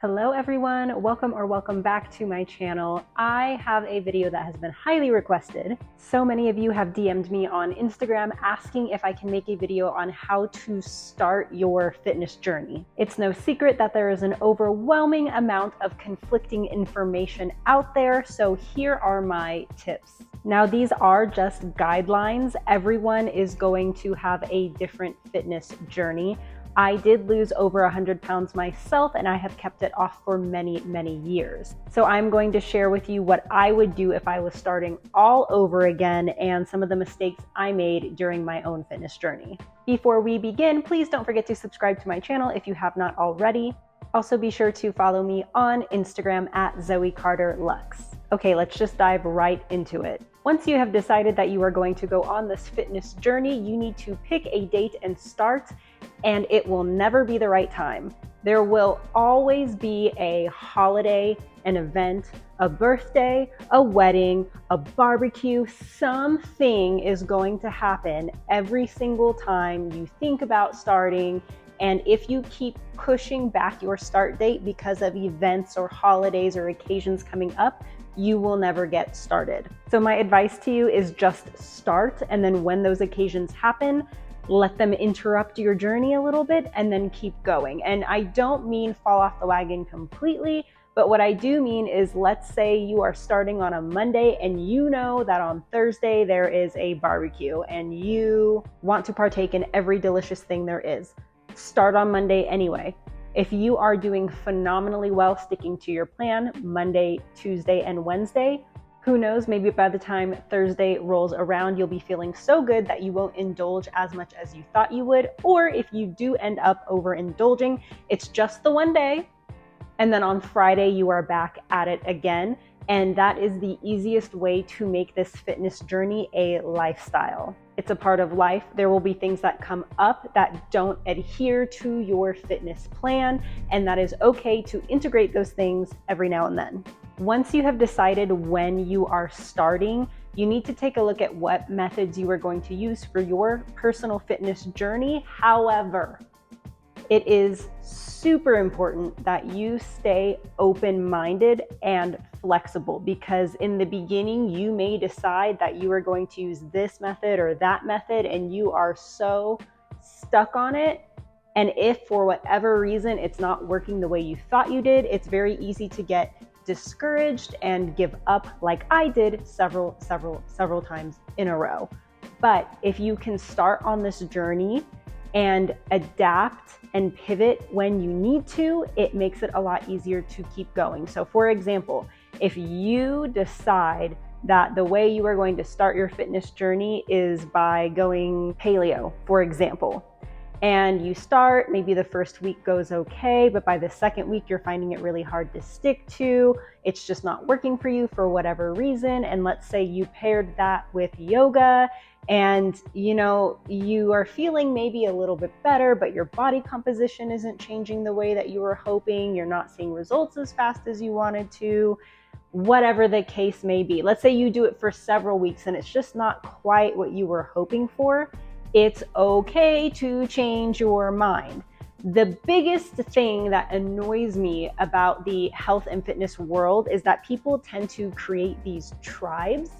Hello everyone, welcome back to my channel. I have a video that has been highly requested. So many of you have DM'd me on Instagram asking if I can make a video on how to start your fitness journey. It's no secret that there is an overwhelming amount of conflicting information out there, so here are my tips. Now, these are just guidelines. Everyone is going to have a different fitness journey. I did lose over 100 pounds myself, and I have kept it off for many, many years. So I'm going to share with you what I would do if I was starting all over again and some of the mistakes I made during my own fitness journey. Before we begin, please don't forget to subscribe to my channel if you have not already. Also be sure to follow me on Instagram at Zoe Carter Lux. Okay, let's just dive right into it. Once you have decided that you are going to go on this fitness journey, you need to pick a date and start, and it will never be the right time. There will always be a holiday, an event, a birthday, a wedding, a barbecue. Something is going to happen every single time you think about starting. And if you keep pushing back your start date because of events or holidays or occasions coming up, you will never get started. So my advice to you is just start, and then when those occasions happen, let them interrupt your journey a little bit and then keep going. And I don't mean fall off the wagon completely, but what I do mean is, let's say you are starting on a Monday and you know that on Thursday there is a barbecue and you want to partake in every delicious thing there is. Start on Monday anyway. If you are doing phenomenally well sticking to your plan Monday, Tuesday, and Wednesday, who knows, maybe by the time Thursday rolls around, you'll be feeling so good that you won't indulge as much as you thought you would. Or if you do end up overindulging, it's just the one day, and then on Friday you are back at it again. And that is the easiest way to make this fitness journey a lifestyle. It's a part of life. There will be things that come up that don't adhere to your fitness plan, and that is okay to integrate those things every now and then. Once you have decided when you are starting, you need to take a look at what methods you are going to use for your personal fitness journey. However, it is super important that you stay open-minded and flexible, because in the beginning, you may decide that you are going to use this method or that method, and you are so stuck on it. And if for whatever reason it's not working the way you thought you did, it's very easy to get discouraged and give up, like I did several times in a row. But if you can start on this journey and adapt and pivot when you need to, it makes it a lot easier to keep going. So for example, if you decide that the way you are going to start your fitness journey is by going paleo, for example, and you start, maybe the first week goes okay, but by the second week, you're finding it really hard to stick to. It's just not working for you for whatever reason. And let's say you paired that with yoga, and you are feeling maybe a little bit better, but your body composition isn't changing the way that you were hoping. You're not seeing results as fast as you wanted to. Whatever the case may be. Let's say you do it for several weeks and it's just not quite what you were hoping for. It's okay to change your mind. The biggest thing that annoys me about the health and fitness world is that people tend to create these tribes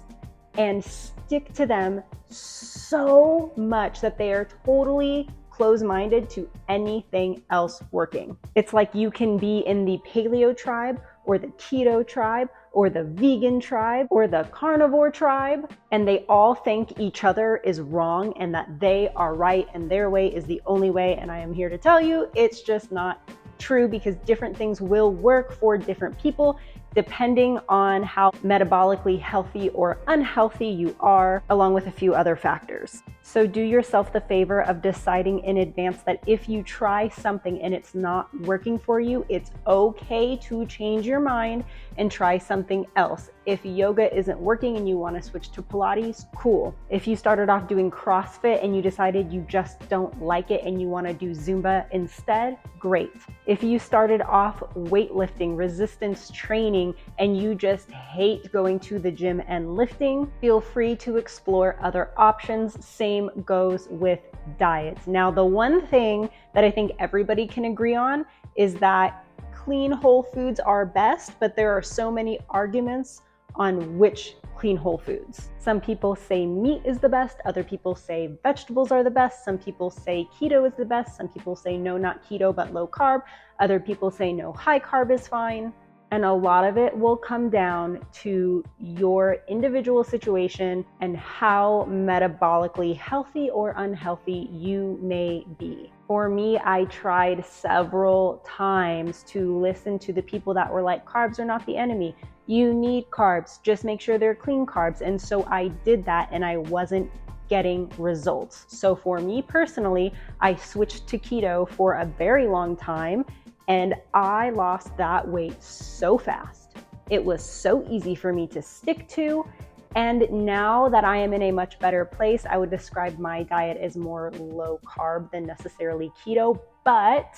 and stick to them so much that they are totally closed-minded to anything else working. It's like you can be in the paleo tribe or the keto tribe or the vegan tribe or the carnivore tribe, and they all think each other is wrong and that they are right and their way is the only way. And I am here to tell you, it's just not true, because different things will work for different people depending on how metabolically healthy or unhealthy you are, along with a few other factors. So do yourself the favor of deciding in advance that if you try something and it's not working for you, it's okay to change your mind and try something else. If yoga isn't working and you want to switch to Pilates, cool. If you started off doing CrossFit and you decided you just don't like it and you want to do Zumba instead, great. If you started off weightlifting, resistance training, and you just hate going to the gym and lifting, feel free to explore other options. Same goes with diets. Now, the one thing that I think everybody can agree on is that clean whole foods are best, but there are so many arguments on which clean whole foods. Some people say meat is the best, other people say vegetables are the best, some people say keto is the best, some people say no, not keto, but low carb, other people say no, high carb is fine. And a lot of it will come down to your individual situation and how metabolically healthy or unhealthy you may be. For me, I tried several times to listen to the people that were like, carbs are not the enemy. You need carbs, just make sure they're clean carbs. And so I did that and I wasn't getting results. So for me personally, I switched to keto for a very long time and I lost that weight so fast. It was so easy for me to stick to. And now that I am in a much better place, I would describe my diet as more low carb than necessarily keto, but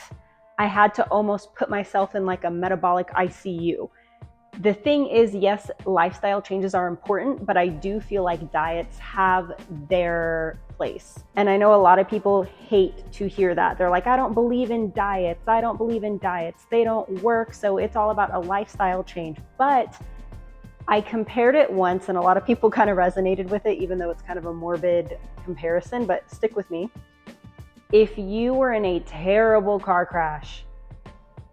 I had to almost put myself in like a metabolic ICU. The thing is, yes, lifestyle changes are important, but I do feel like diets have their place. And I know a lot of people hate to hear that. They're like, I don't believe in diets. I don't believe in diets. They don't work. So it's all about a lifestyle change. But I compared it once and a lot of people kind of resonated with it, even though it's kind of a morbid comparison, but stick with me. If you were in a terrible car crash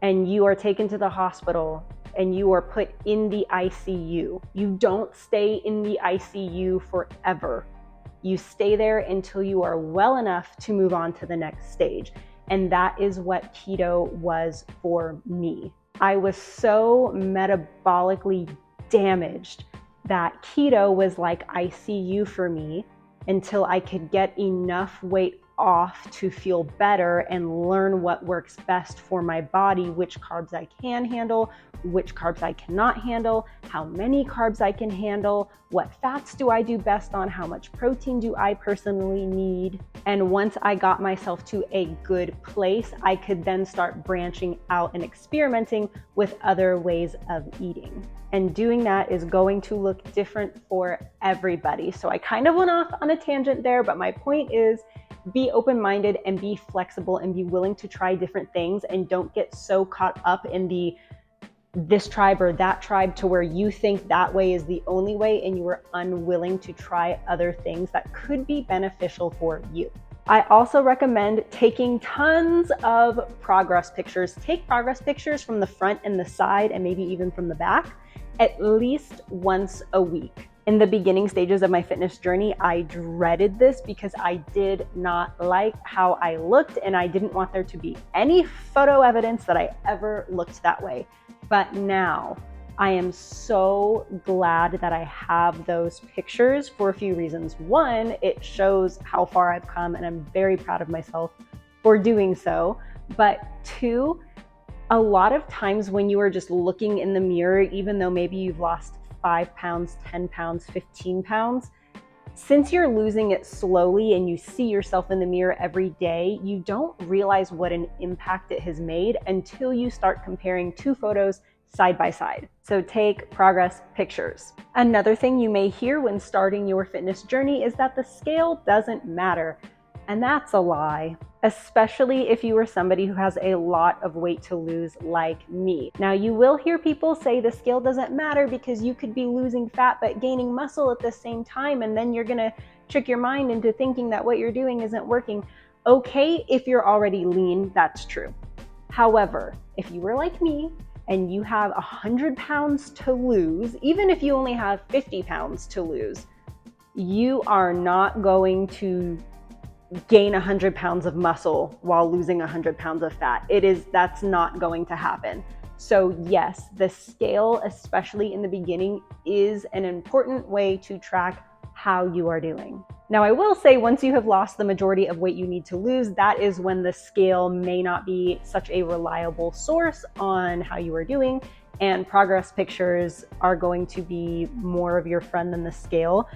and you are taken to the hospital and you are put in the ICU, you don't stay in the ICU forever. You stay there until you are well enough to move on to the next stage. And that is what keto was for me. I was so metabolically damaged that keto was like ICU for me until I could get enough weight off to feel better and learn what works best for my body, which carbs I can handle, which carbs I cannot handle, how many carbs I can handle, what fats do I do best on, how much protein do I personally need. And once I got myself to a good place, I could then start branching out and experimenting with other ways of eating. And doing that is going to look different for everybody. So I kind of went off on a tangent there, but my point is, be open-minded and be flexible and be willing to try different things, and don't get so caught up in this tribe or that tribe to where you think that way is the only way and you are unwilling to try other things that could be beneficial for you. I also recommend taking tons of progress pictures. Take progress pictures from the front and the side and maybe even from the back at least once a week. In the beginning stages of my fitness journey, I dreaded this because I did not like how I looked and I didn't want there to be any photo evidence that I ever looked that way. But now I am so glad that I have those pictures for a few reasons. One, it shows how far I've come and I'm very proud of myself for doing so. But two, a lot of times when you are just looking in the mirror, even though maybe you've lost 5 pounds, 10 pounds, 15 pounds, since you're losing it slowly and you see yourself in the mirror every day, you don't realize what an impact it has made until you start comparing two photos side by side. So take progress pictures. Another thing you may hear when starting your fitness journey is that the scale doesn't matter. And that's a lie, especially if you are somebody who has a lot of weight to lose like me. Now, you will hear people say the scale doesn't matter because you could be losing fat but gaining muscle at the same time, and then you're gonna trick your mind into thinking that what you're doing isn't working. Okay, if you're already lean, that's true. However, if you were like me and you have 100 pounds to lose, even if you only have 50 pounds to lose, you are not going to gain 100 pounds of muscle while losing 100 pounds of fat. That's not going to happen. So yes, the scale, especially in the beginning, is an important way to track how you are doing. Now, I will say once you have lost the majority of weight you need to lose, that is when the scale may not be such a reliable source on how you are doing, and progress pictures are going to be more of your friend than the scale.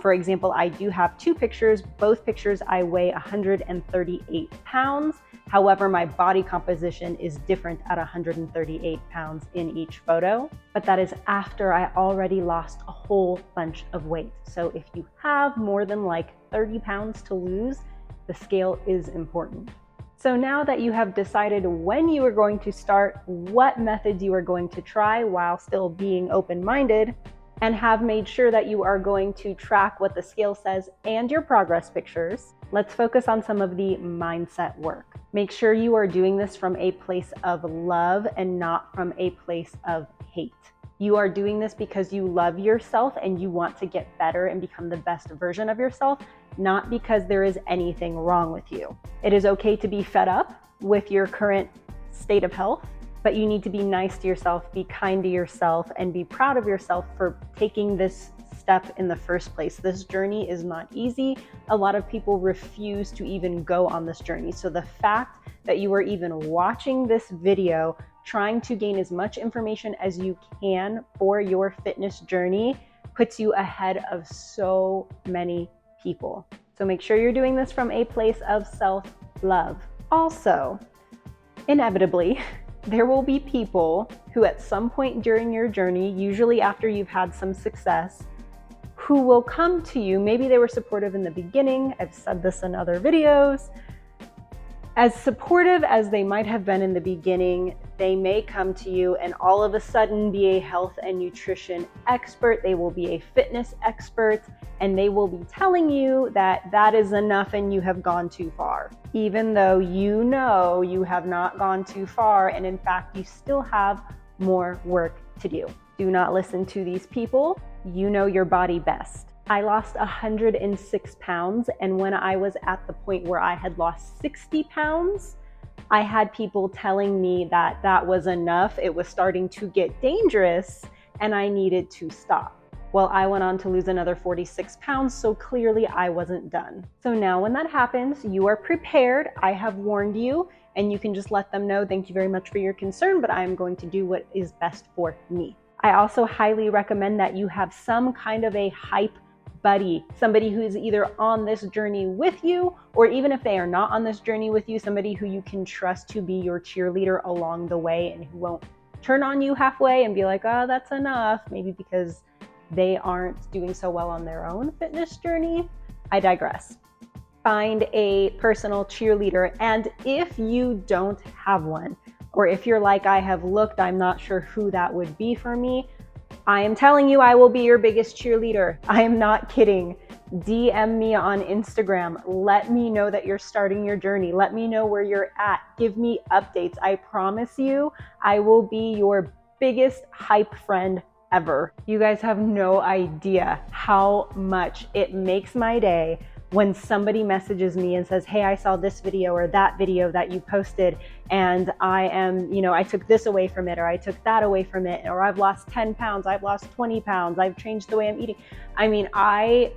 For example, I do have two pictures. Both pictures I weigh 138 pounds. However, my body composition is different at 138 pounds in each photo, but that is after I already lost a whole bunch of weight. So if you have more than like 30 pounds to lose, the scale is important. So now that you have decided when you are going to start, what methods you are going to try while still being open-minded, and have made sure that you are going to track what the scale says and your progress pictures, let's focus on some of the mindset work. Make sure you are doing this from a place of love and not from a place of hate. You are doing this because you love yourself and you want to get better and become the best version of yourself, not because there is anything wrong with you. It is okay to be fed up with your current state of health, but you need to be nice to yourself, be kind to yourself, and be proud of yourself for taking this step in the first place. This journey is not easy. A lot of people refuse to even go on this journey. So the fact that you are even watching this video, trying to gain as much information as you can for your fitness journey, puts you ahead of so many people. So make sure you're doing this from a place of self-love. Also, inevitably, there will be people who at some point during your journey, usually after you've had some success, who will come to you. Maybe they were supportive in the beginning. I've said this in other videos. As supportive as they might have been in the beginning, they may come to you and all of a sudden be a health and nutrition expert. They will be a fitness expert, and they will be telling you that that is enough and you have gone too far, even though you know you have not gone too far, and in fact, you still have more work to do. Do not listen to these people. You know your body best. I lost 106 pounds, and when I was at the point where I had lost 60 pounds, I had people telling me that that was enough. It was starting to get dangerous and I needed to stop. Well, I went on to lose another 46 pounds, so clearly I wasn't done. So now when that happens, you are prepared. I have warned you, and you can just let them know, thank you very much for your concern, but I am going to do what is best for me. I also highly recommend that you have some kind of a hype buddy, somebody who is either on this journey with you, or even if they are not on this journey with you, somebody who you can trust to be your cheerleader along the way and who won't turn on you halfway and be like, oh, that's enough, maybe because they aren't doing so well on their own fitness journey. I digress. Find a personal cheerleader, and if you don't have one, or if you're like, I have looked, I'm not sure who that would be for me, I am telling you, I will be your biggest cheerleader. I am not kidding. DM me on Instagram. Let me know that you're starting your journey. Let me know where you're at. Give me updates. I promise you, I will be your biggest hype friend ever. You guys have no idea how much it makes my day when somebody messages me and says, hey, I saw this video or that video that you posted, and I am, I took this away from it, or I took that away from it, or I've lost 10 pounds, I've lost 20 pounds, I've changed the way I'm eating. I mean, I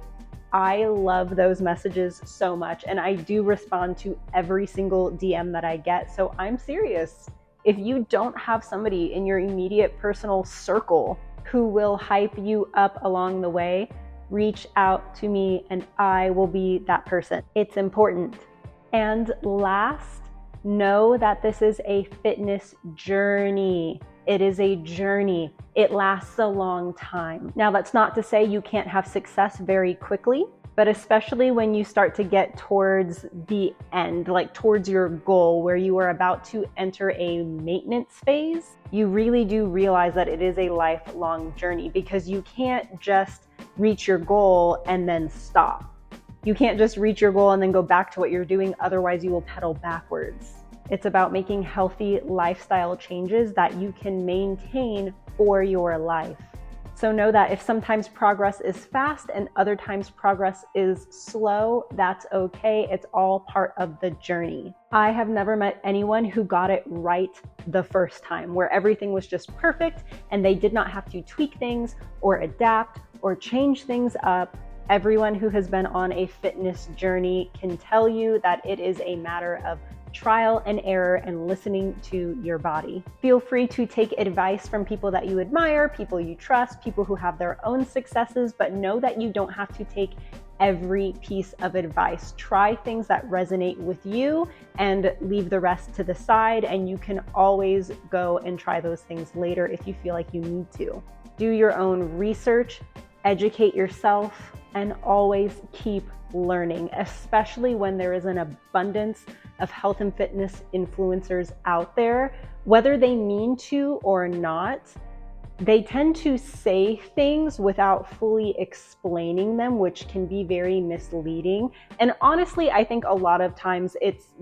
love those messages so much, and I do respond to every single DM that I get. So I'm serious. If you don't have somebody in your immediate personal circle who will hype you up along the way, reach out to me and I will be that person. It's important. And last, know that this is a fitness journey. It is a journey. It lasts a long time. Now, that's not to say you can't have success very quickly, but especially when you start to get towards the end, like towards your goal where you are about to enter a maintenance phase, you really do realize that it is a lifelong journey, because you can't just reach your goal and then stop. You can't just reach your goal and then go back to what you're doing. Otherwise, you will pedal backwards. It's about making healthy lifestyle changes that you can maintain for your life. So know that if sometimes progress is fast and other times progress is slow, that's okay. It's all part of the journey. I have never met anyone who got it right the first time, where everything was just perfect and they did not have to tweak things or adapt or change things up. Everyone who has been on a fitness journey can tell you that it is a matter of trial and error and listening to your body. Feel free to take advice from people that you admire, people you trust, people who have their own successes, but know that you don't have to take every piece of advice. Try things that resonate with you and leave the rest to the side, and you can always go and try those things later if you feel like you need to. Do your own research, educate yourself, and always keep learning, especially when there is an abundance of health and fitness influencers out there. Whether they mean to or not, they tend to say things without fully explaining them, which can be very misleading. And honestly, I think a lot of times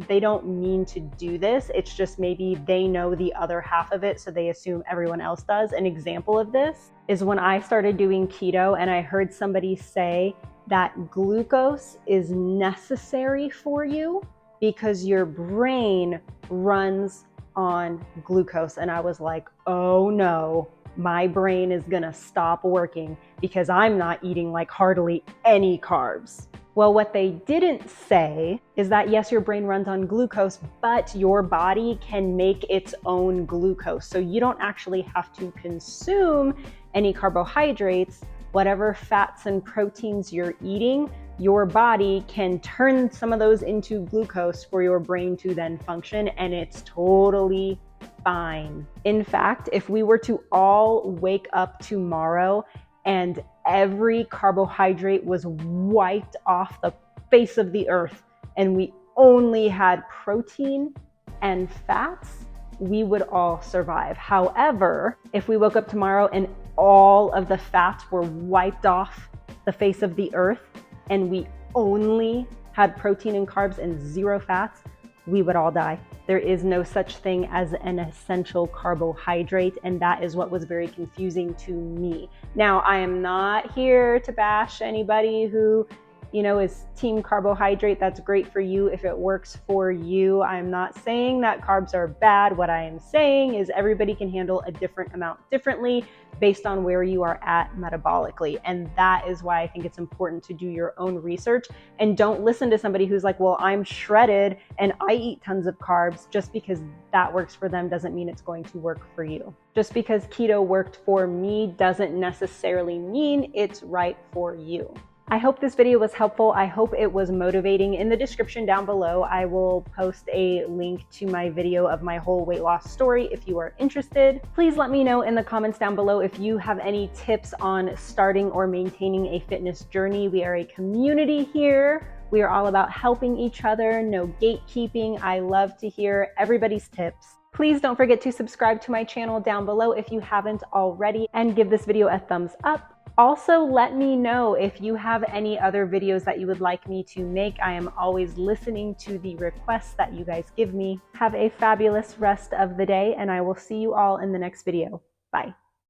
they don't mean to do this. It's just maybe they know the other half of it, so they assume everyone else does. An example of this is when I started doing keto and I heard somebody say that glucose is necessary for you because your brain runs on glucose. And I was like, oh no, my brain is gonna stop working because I'm not eating like hardly any carbs. Well, what they didn't say is that yes, your brain runs on glucose, but your body can make its own glucose. So you don't actually have to consume any carbohydrates. Whatever fats and proteins you're eating, your body can turn some of those into glucose for your brain to then function, and it's totally fine. In fact, if we were to all wake up tomorrow and every carbohydrate was wiped off the face of the earth and we only had protein and fats, we would all survive. However, if we woke up tomorrow and all of the fats were wiped off the face of the earth and we only had protein and carbs and zero fats, we would all die. There is no such thing as an essential carbohydrate, and that is what was very confusing to me. Now, I am not here to bash anybody who, is team carbohydrate. That's great for you if it works for you. I'm not saying that carbs are bad. What I am saying is everybody can handle a different amount differently based on where you are at metabolically. And that is why I think it's important to do your own research and don't listen to somebody who's like, well, I'm shredded and I eat tons of carbs. Just because that works for them doesn't mean it's going to work for you. Just because keto worked for me doesn't necessarily mean it's right for you. I hope this video was helpful. I hope it was motivating. In the description down below, I will post a link to my video of my whole weight loss story if you are interested. Please let me know in the comments down below if you have any tips on starting or maintaining a fitness journey. We are a community here. We are all about helping each other, no gatekeeping. I love to hear everybody's tips. Please don't forget to subscribe to my channel down below if you haven't already, and give this video a thumbs up. Also, let me know if you have any other videos that you would like me to make. I am always listening to the requests that you guys give me. Have a fabulous rest of the day, and I will see you all in the next video. Bye.